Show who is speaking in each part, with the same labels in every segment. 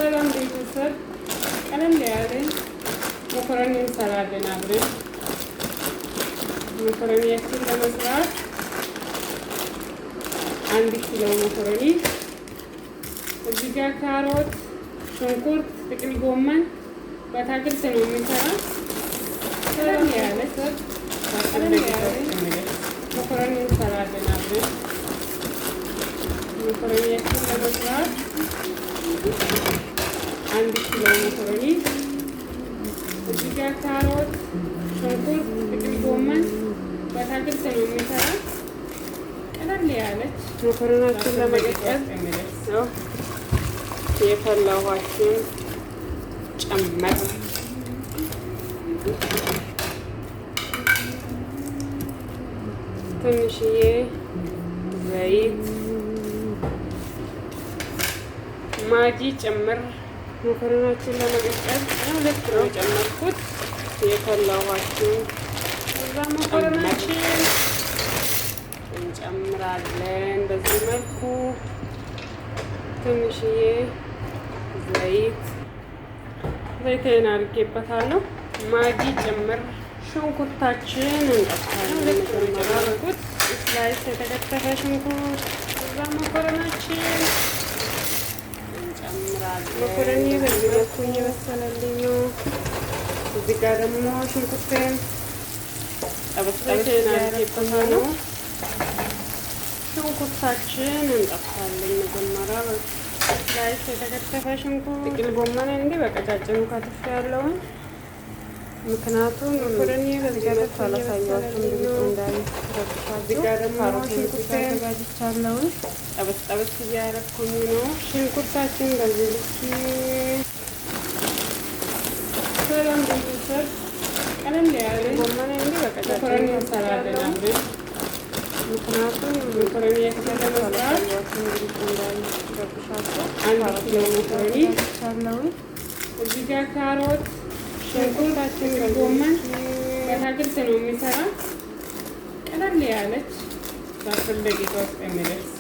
Speaker 1: ሰላም ቤተሰብ፣ ቀለል ያለ መኮረኒ እንሰራለን አብረን። መኮረኒያችን ለመስራት 1 ኪሎ መኮረኒ፣ እዚህ ጋር ካሮት፣ ሽንኩርት፣ ጥቅል ጎመን በአትክልት ነው የሚሰራ። ቀለል ያለ መኮረኒ እንሰራለን አብረን። መኮረኒያችን ለመስራት 1 ኪሎ መኮረኒ፣ እዚህ ጋር ካሮት፣ ሽንኩርት፣ ጥቅል ጎመን በአትክልት ነው የሚሰራ። ቀለል ያለች መኮረናችን ለመቀቀል ነው። የፈላ ውሃችን ጨመር፣ ትንሽዬ ዘይት፣ ማጂ ጨምር። መኮረናችን ለመቀቀል 2 ነው የጨመርኩት። የፈላ ውሃችን እዛ መኮረናችን እንጨምራለን። በዚህ መልኩ ትንሽዬ ዘይቴን አድርጌበታለሁ። ማጂ ጨምር። ሽንኩርታችን እንጠብሳለን። መጀመሪያ ስላይስ የተከተፈ ሽንኩርት እዛ መኮረናችን እንጨምራለን። መኮረኒ በዚህ መልኩ እየበሰለልኝ ነው። እዚህ ጋር ደግሞ ሽንኩርቴን ጠበስጠበሴን አድርጌበታለሁ። ሽንኩርታችን እንጠብሳለን። መጀመሪያ ስላይስ የተከተፈ ሽንኩርት፣ ጥቅል ጎመን እንዲህ በቀጫጭኑ ከትፍ ያለውን ምክንያቱም መኮረኒ በዚህ ጋር አላሳያችሁም ብዙ እንዳይረብሻችሁ። እዚህ ጋር ደግሞ ሽንኩርቴን አዘጋጅቻለሁ። ጠበስ እያደረኩኝ ነው። ሽንኩርታችን በዚህ ልክ ሰላም ቤተሰብ፣ ቀለል ያለ ጎመን እንዲህ በቀጫጭኑ እንሰራለን አብረን። ምክንያቱም መኮረኒ ለመስራት 1 ኪሎ መኮረኒ አለው። እዚህ ጋር ካሮት፣ ሽንኩርታችን፣ ጎመን በአትክልት ነው የሚሰራ። ቀለል ያለች በ10 ደቂቃ ውስጥ የሚደርስ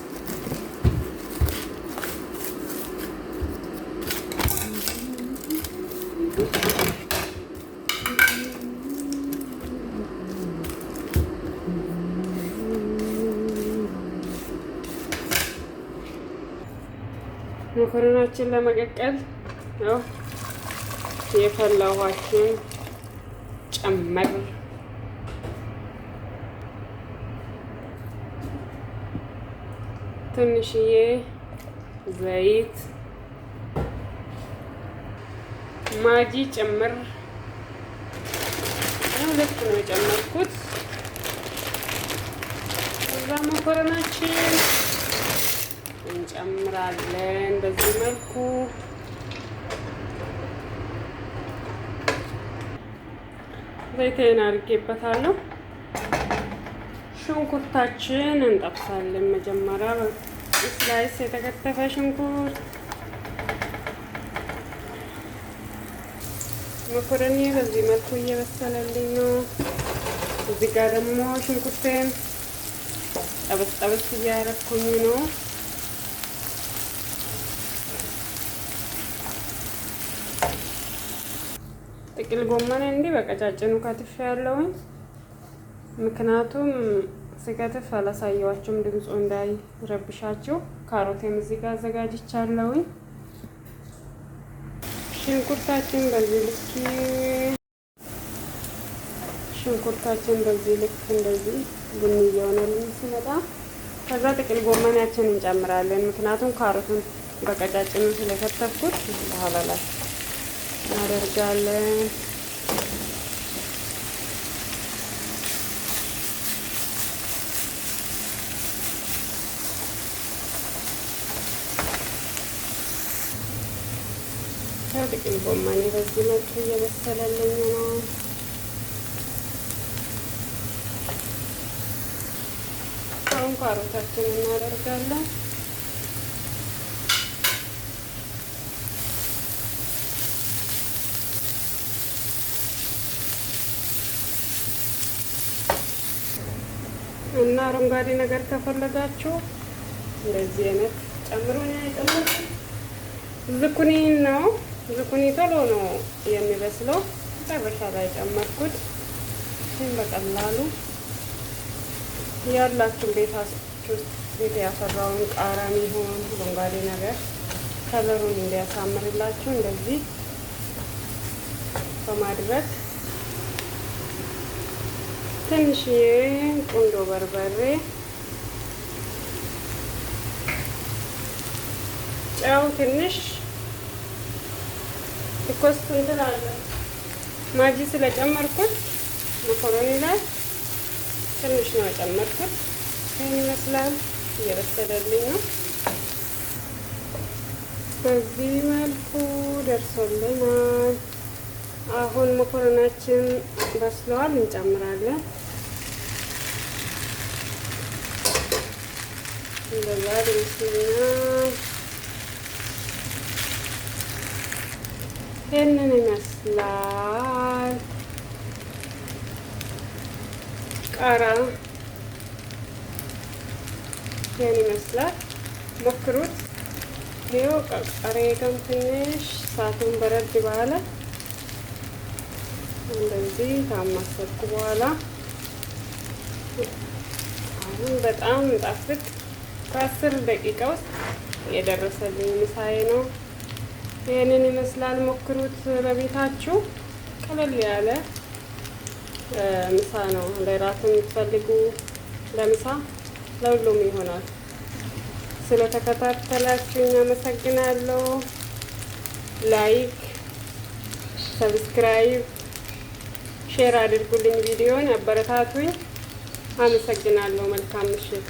Speaker 1: መኮረናችን ለመቀቀል ነው። የፈላ ውሃችን ጨመር፣ ትንሽዬ ዘይት፣ ማጂ ጨምር። 2 ነው የጨመርኩት። እዛ መኮረናችን እንጨምራለን። በዚህ መልኩ ዘይቴን አድርጌበታለሁ። ሽንኩርታችን እንጠብሳለን። መጀመሪያ ስላይስ የተከተፈ ሽንኩርት፣ መኮረኒ በዚህ መልኩ እየበሰለልኝ ነው። እዚህ ጋር ደግሞ ሽንኩርቴን ጠበስ እያደረኩኝ ነው። ጥቅል ጎመን እንዲህ በቀጫጭኑ ከትፍ ያለውን ምክንያቱም ስከትፍ አላሳየዋችሁም ድምፁ እንዳይረብሻችሁ። ካሮቴም እዚህ ጋር አዘጋጅቻለሁኝ። ሽንኩርታችን በዚህ ልክ እንደዚህ ቡኒ እየሆነልን ሲመጣ ከዛ ጥቅል ጎመናችን እንጨምራለን። ምክንያቱም ካሮቱን በቀጫጭኑ ስለከተፍኩት በኋላ ላይ እናደርጋለን። ጥቅል ጎመኔ በዚህ መልኩ እየበሰለልኝ ነው። አሁን ካሮታችንን እናደርጋለን። እና አረንጓዴ ነገር ከፈለጋችሁ እንደዚህ አይነት ጨምሩ። ነው የጨመርኩት ዝኩኒ ነው። ዝኩኒ ቶሎ ነው የሚበስለው። መጨረሻ ላይ ጨመርኩት። ይህን በቀላሉ ያላችሁን ቤት ያፈራውን ቃሪያም ይሁን አረንጓዴ ነገር ከለሩን እንዲያሳምርላችሁ እንደዚህ በማድረግ ትንሽዬ ቁንዶ በርበሬ፣ ጨው ትንሽ ኮስት እንትን አለ ማጂ ስለጨመርኩት መኮረኒ ላይ ትንሽ ነው የጨመርኩት። ይህን ይመስላል። እየበሰለልኝ ነው። በዚህ መልኩ ደርሶልናል። አሁን መኮረናችን በስለዋል። እንጨምራለን። እንደዛ ይመስለኛል። ይህንን ይመስላል። ቃራ ይህን ይመስላል። ሞክሩት። ይኸው ቃሪያውን ትንሽ እሳቱን በረድ ባለ እንደዚህ ካማሰልኩ በኋላ አሁን በጣም ጣፍጥ ከ10 ደቂቃ ውስጥ የደረሰልኝ ምሳዬ ነው። ይህንን ይመስላል። ሞክሩት በቤታችሁ። ቀለል ያለ ምሳ ነው። ለራት የምትፈልጉ ለምሳ ለሁሉም ይሆናል። ስለተከታተላችሁ አመሰግናለሁ። ላይክ፣ ሰብስክራይብ፣ ሼር አድርጉልኝ። ቪዲዮን አበረታቱኝ። አመሰግናለሁ። መልካም ምሽት።